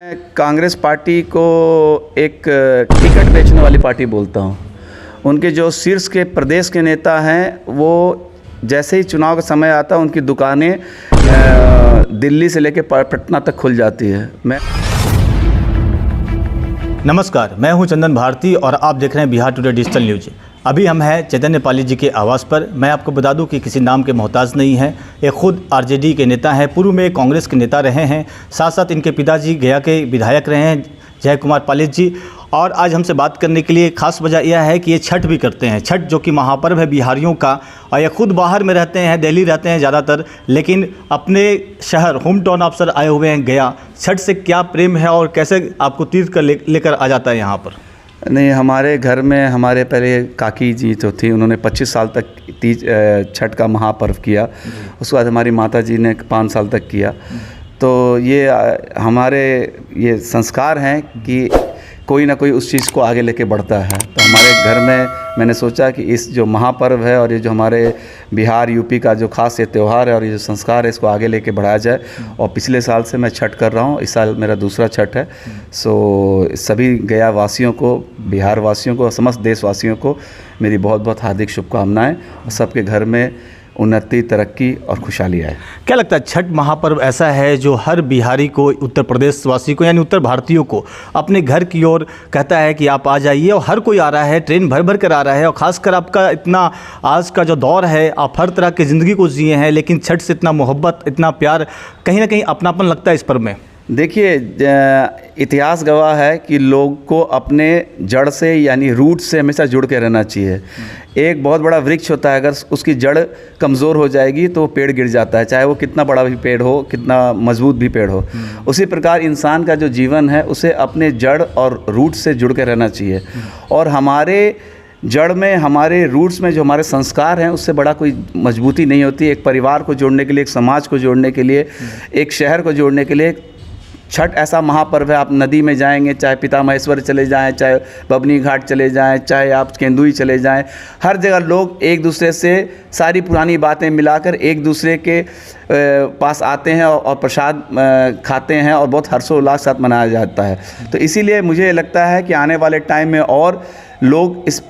मैं कांग्रेस पार्टी को एक टिकट बेचने वाली पार्टी बोलता हूँ। उनके जो शीर्ष के प्रदेश के नेता हैं वो जैसे ही चुनाव का समय आता है उनकी दुकानें दिल्ली से लेकर पटना तक खुल जाती है। नमस्कार, मैं हूं चंदन भारती और आप देख रहे हैं बिहार टुडे डिजिटल न्यूज। अभी हम हैं चैतन्य पाली जी के आवास पर। मैं आपको बता दूं कि किसी नाम के मोहताज नहीं हैं। ये खुद आरजेडी के नेता हैं, पूर्व में कांग्रेस के नेता रहे हैं, साथ साथ इनके पिताजी गया के विधायक रहे हैं, जय कुमार पालित जी। और आज हमसे बात करने के लिए खास वजह यह है कि ये छठ भी करते हैं। छठ जो कि महापर्व है बिहारियों का, और ये खुद बाहर में रहते हैं, दिल्ली रहते हैं ज़्यादातर, लेकिन अपने शहर होम टाउन अफसर आए हुए हैं गया। छठ से क्या प्रेम है और कैसे आपको तीर्थ कर लेकर आ जाता है यहाँ पर? नहीं, हमारे घर में हमारे पहले काकी जी जो थी उन्होंने 25 साल तक छठ का महापर्व किया। उसके बाद हमारी माता जी ने 5 साल तक किया। तो ये हमारे ये संस्कार हैं कि कोई ना कोई उस चीज़ को आगे लेके बढ़ता है। तो हमारे घर में मैंने सोचा कि इस जो महापर्व है और ये जो हमारे बिहार यूपी का जो खास ये त्यौहार है और ये जो संस्कार है इसको आगे लेके बढ़ाया जाए। और पिछले साल से मैं छठ कर रहा हूँ, इस साल मेरा दूसरा छठ है। सो सभी गया वासियों को, बिहार वासियों को और समस्त देशवासियों को मेरी बहुत बहुत हार्दिक शुभकामनाएँ और सबके घर में उन्नति, तरक्की और खुशहाली आए। क्या लगता है छठ महापर्व ऐसा है जो हर बिहारी को, उत्तर प्रदेश वासी को, यानी उत्तर भारतीयों को अपने घर की ओर कहता है कि आप आ जाइए, और हर कोई आ रहा है, ट्रेन भर भर कर आ रहा है। और ख़ासकर आपका इतना आज का जो दौर है, आप हर तरह की ज़िंदगी को जिए हैं, लेकिन छठ से इतना मोहब्बत, इतना प्यार, कहीं ना कहीं अपनापन लगता है इस पर्व में। देखिए, इतिहास गवाह है कि लोग को अपने जड़ से यानी रूट से हमेशा जुड़ के रहना चाहिए। एक बहुत बड़ा वृक्ष होता है, अगर उसकी जड़ कमज़ोर हो जाएगी तो वो पेड़ गिर जाता है, चाहे वो कितना बड़ा भी पेड़ हो, कितना मजबूत भी पेड़ हो। उसी प्रकार इंसान का जो जीवन है उसे अपने जड़ और रूट से जुड़ के रहना चाहिए। और हमारे जड़ में, हमारे रूट्स में जो हमारे संस्कार हैं उससे बड़ा कोई मजबूती नहीं होती। एक परिवार को जोड़ने के लिए, एक समाज को जोड़ने के लिए, एक शहर को जोड़ने के लिए छठ ऐसा महापर्व है। आप नदी में जाएंगे, चाहे पिता महेश्वर चले जाएं, चाहे बबनी घाट चले जाएं, चाहे आप केंदुई चले जाएं, हर जगह लोग एक दूसरे से सारी पुरानी बातें मिलाकर एक दूसरे के पास आते हैं और प्रसाद खाते हैं और बहुत हर्षोल्लास के साथ मनाया जाता है। तो इसीलिए मुझे लगता है कि आने वाले टाइम में और लोग इस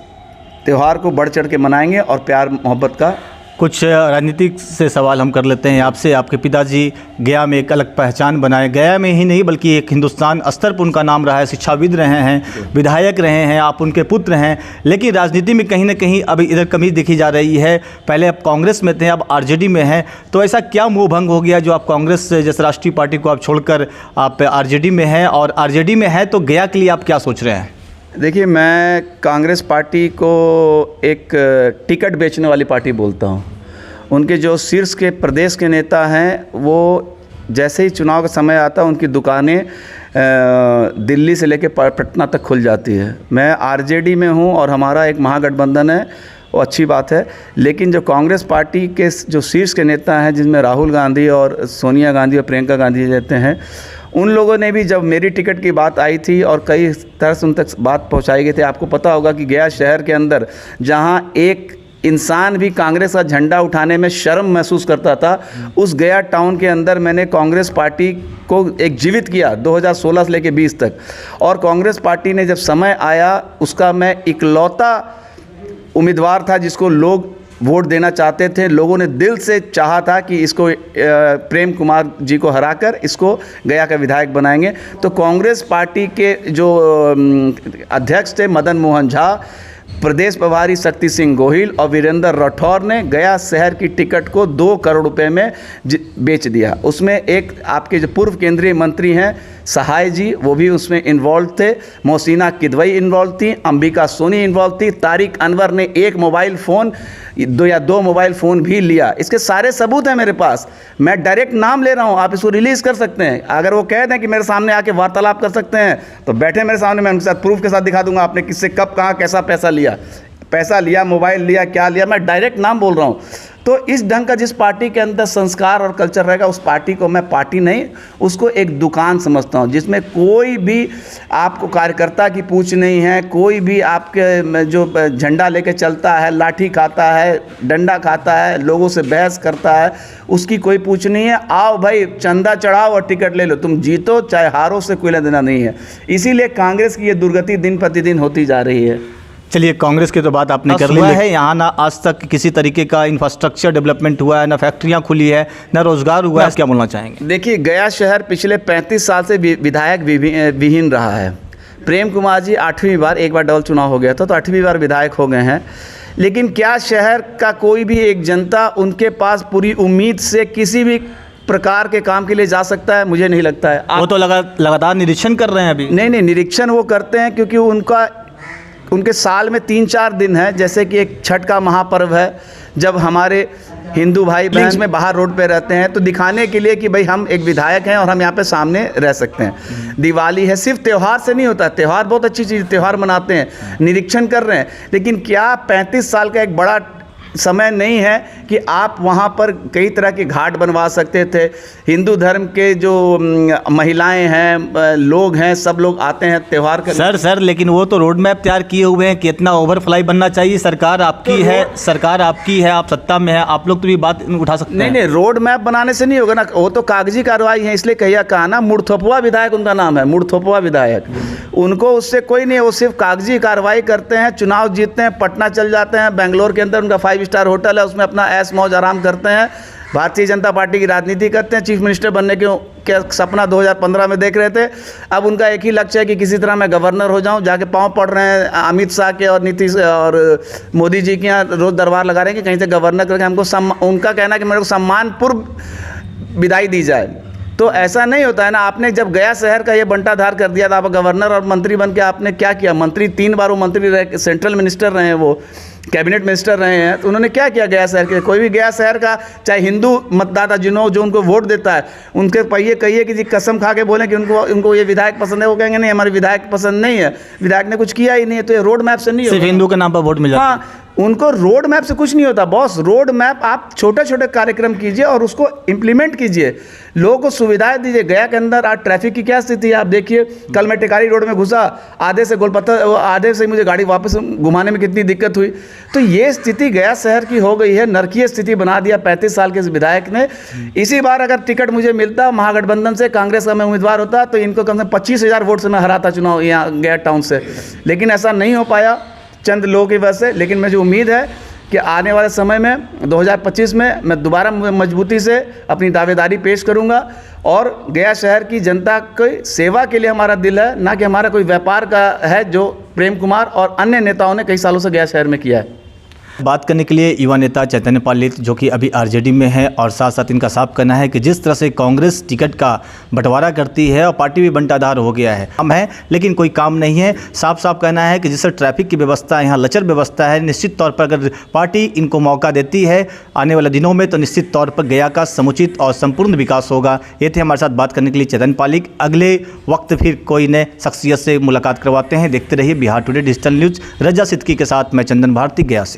त्यौहार को बढ़ चढ़ के मनाएंगे और प्यार मोहब्बत का। कुछ राजनीतिक से सवाल हम कर लेते हैं आपसे। आपके पिताजी गया में एक अलग पहचान बनाए, गया में ही नहीं बल्कि एक हिंदुस्तान स्तर पर उनका नाम रहा है, शिक्षाविद रहे हैं, विधायक रहे हैं, आप उनके पुत्र हैं, लेकिन राजनीति में कहीं ना कहीं अब इधर कमी देखी जा रही है। पहले आप कांग्रेस में थे, अब आरजेडी में हैं, तो ऐसा क्या मोह भंग हो गया जो आप कांग्रेस जैसे राष्ट्रीय पार्टी को आप छोड़कर आप आरजेडी में हैं? और आरजेडी में है तो गया के लिए आप क्या सोच रहे हैं? देखिए, मैं कांग्रेस पार्टी को एक टिकट बेचने वाली पार्टी बोलता हूँ। उनके जो शीर्ष के प्रदेश के नेता हैं वो जैसे ही चुनाव का समय आता है उनकी दुकानें दिल्ली से लेकर पटना तक खुल जाती है। मैं आरजेडी में हूँ और हमारा एक महागठबंधन है, वो अच्छी बात है। लेकिन जो कांग्रेस पार्टी के जो शीर्ष के नेता हैं, जिसमें राहुल गांधी और सोनिया गांधी और प्रियंका गांधी रहते हैं, उन लोगों ने भी जब मेरी टिकट की बात आई थी और कई तरह से उन तक बात पहुंचाई गई थी। आपको पता होगा कि गया शहर के अंदर जहां एक इंसान भी कांग्रेस का झंडा उठाने में शर्म महसूस करता था, उस गया टाउन के अंदर मैंने कांग्रेस पार्टी को एक जीवित किया 2016 से लेकर 20 तक। और कांग्रेस पार्टी ने जब समय आया, उसका मैं इकलौता उम्मीदवार था जिसको लोग वोट देना चाहते थे। लोगों ने दिल से चाहा था कि इसको प्रेम कुमार जी को हराकर इसको गया का विधायक बनाएंगे। तो कांग्रेस पार्टी के जो अध्यक्ष थे मदन मोहन झा, प्रदेश प्रभारी शक्ति सिंह गोहिल और वीरेंद्र राठौर ने गया शहर की टिकट को 2 करोड़ रुपए में बेच दिया। उसमें एक आपके जो पूर्व केंद्रीय मंत्री हैं सहाय जी, वो भी उसमें इन्वॉल्व थे, मोहसिना किदवई इन्वॉल्व थी, अंबिका सोनी इन्वॉल्व थी, तारिक अनवर ने एक मोबाइल फ़ोन, 2 मोबाइल फ़ोन भी लिया। इसके सारे सबूत हैं मेरे पास। मैं डायरेक्ट नाम ले रहा हूँ, आप इसको रिलीज़ कर सकते हैं। अगर वो कह दें कि मेरे सामने आके वार्तालाप कर सकते हैं तो बैठे मेरे सामने, मैं उनके साथ प्रूफ के साथ दिखा दूंगा आपने किससे कब कहाँ कैसा पैसा लिया, मोबाइल लिया, क्या लिया, मैं डायरेक्ट नाम बोल रहा हूँ। तो इस ढंग का जिस पार्टी के अंदर संस्कार और कल्चर रहेगा, उस पार्टी को मैं पार्टी नहीं, उसको एक दुकान समझता हूँ, जिसमें कोई भी आपको कार्यकर्ता की पूछ नहीं है, कोई भी आपके जो झंडा लेके चलता है, लाठी खाता है, डंडा खाता है, लोगों से बहस करता है, उसकी कोई पूछ नहीं है। आओ भाई, चंदा चढ़ाओ और टिकट ले लो, तुम जीतो चाहे हारो, से कोई लेना देना नहीं है। इसीलिए कांग्रेस की ये दुर्गति दिन प्रतिदिन होती जा रही है। चलिए, कांग्रेस की तो बात आपने कर ली है। यहाँ ना आज तक किसी तरीके का इंफ्रास्ट्रक्चर डेवलपमेंट हुआ है, ना फैक्ट्रियाँ खुली है, ना रोजगार हुआ है, क्या बोलना चाहेंगे? देखिए, गया शहर पिछले 35 साल से विधायक विहीन रहा है। प्रेम कुमार जी 8वीं बार, एक बार डबल चुनाव हो गया था, तो 8वीं बार विधायक हो गए हैं। लेकिन क्या शहर का कोई भी एक जनता उनके पास पूरी उम्मीद से किसी भी प्रकार के काम के लिए जा सकता है? मुझे नहीं लगता है। वो तो लगातार निरीक्षण कर रहे हैं अभी। नहीं, निरीक्षण वो करते हैं क्योंकि उनके साल में 3-4 दिन है, जैसे कि एक छठ का महापर्व है, जब हमारे हिंदू भाई बहन में बाहर रोड पे रहते हैं, तो दिखाने के लिए कि भाई हम एक विधायक हैं और हम यहाँ पे सामने रह सकते हैं। दिवाली है, सिर्फ त्यौहार से नहीं होता, त्यौहार बहुत अच्छी चीज़, त्यौहार मनाते हैं, निरीक्षण कर रहे हैं। लेकिन क्या 35 साल का एक बड़ा समय नहीं है कि आप वहाँ पर कई तरह के घाट बनवा सकते थे? हिंदू धर्म के जो महिलाएं हैं, लोग हैं, सब लोग आते हैं त्यौहार करने। सर लेकिन वो तो रोड मैप तैयार किए हुए हैं, कितना ओवरफ्लाई बनना चाहिए। सरकार आपकी है, आप सत्ता में है, आप लोग तो भी बात उठा सकते हैं। नहीं, रोड मैप बनाने से नहीं होगा ना, वो तो कागजी कार्रवाई है। इसलिए कहा ना, मुड़थोपवा विधायक उनका नाम है, मुड़थोपवा विधायक। उनको उससे कोई नहीं, वो सिर्फ कागजी कार्रवाई करते हैं, चुनाव जीतते हैं, पटना चल जाते हैं, बेंगलोर के अंदर उनका 5 स्टार होटल है, उसमें अपना ऐश मौज आराम करते हैं, भारतीय जनता पार्टी की राजनीति करते हैं। चीफ मिनिस्टर बनने के सपना 2015 में देख रहे थे। अब उनका एक ही लक्ष्य है कि किसी तरह मैं गवर्नर हो जाऊं। जाके पांव पड़ रहे हैं अमित शाह के और नीतीश और मोदी जी के यहाँ, रोज दरबार लगा रहे हैं कि कहीं से गवर्नर करके हमको उनका कहना है कि मेरे को सम्मानपूर्व विदाई दी जाए। तो ऐसा नहीं होता है ना। आपने जब गया शहर का ये बंटाधार कर दिया था, आप गवर्नर और मंत्री बन के आपने क्या किया? मंत्री 3 बार वो मंत्री रहे, सेंट्रल मिनिस्टर रहे हैं, वो कैबिनेट मिनिस्टर रहे हैं, तो उन्होंने क्या किया गया शहर के? कोई भी गया शहर का चाहे हिंदू मतदाता जो उनको वोट देता है, उनके पहिए कहिए कि जी कसम खा के बोलें कि उनको ये विधायक पसंद है, वो कहेंगे नहीं हमारे विधायक पसंद नहीं है, विधायक ने कुछ किया ही नहीं है। तो ये रोड मैप से नहीं सिर्फ हिंदू के नाम पर वोट मिला। हाँ, उनको रोड मैप से कुछ नहीं होता बॉस। रोड मैप आप छोटे छोटे कार्यक्रम कीजिए और उसको इम्प्लीमेंट कीजिए, लोगों को सुविधाएं दीजिए। गया के अंदर आज ट्रैफिक की क्या स्थिति है आप देखिए। कल मैं टिकारी रोड में घुसा, आधे से मुझे गाड़ी वापस घुमाने में कितनी दिक्कत हुई। तो ये स्थिति गया शहर की हो गई है, नरकीय स्थिति बना दिया 35 साल के विधायक ने। इसी बार अगर टिकट मुझे मिलता महागठबंधन से, कांग्रेस का मैं उम्मीदवार होता, तो इनको कम से कम 25,000 वोट से मैं हराता चुनाव यहाँ गया टाउन से। लेकिन ऐसा नहीं हो पाया चंद लोगों की वजह से। लेकिन मुझे उम्मीद है कि आने वाले समय में 2025 में मैं दोबारा मजबूती से अपनी दावेदारी पेश करूंगा और गया शहर की जनता की सेवा के लिए हमारा दिल है, ना कि हमारा कोई व्यापार का है, जो प्रेम कुमार और अन्य नेताओं ने कई सालों से गया शहर में किया है। बात करने के लिए युवा नेता चैतन्य पालित, जो कि अभी आरजेडी में है, और साथ साथ इनका साफ कहना है कि जिस तरह से कांग्रेस टिकट का बंटवारा करती है और पार्टी भी बंटाधार हो गया है, हम है लेकिन कोई काम नहीं है। साफ साफ कहना है कि जिस तरह ट्रैफिक की व्यवस्था यहाँ लचर व्यवस्था है, निश्चित तौर पर अगर पार्टी इनको मौका देती है आने वाले दिनों में, तो निश्चित तौर पर गया का समुचित और संपूर्ण विकास होगा। ये थे हमारे साथ बात करने के लिए चैतन्य पालित। अगले वक्त फिर कोई नए शख्सियत से मुलाकात करवाते हैं। देखते रहिए बिहार टुडे डिजिटल न्यूज़। रजा सिद्दीकी के साथ मैं चंदन भारती, गया से।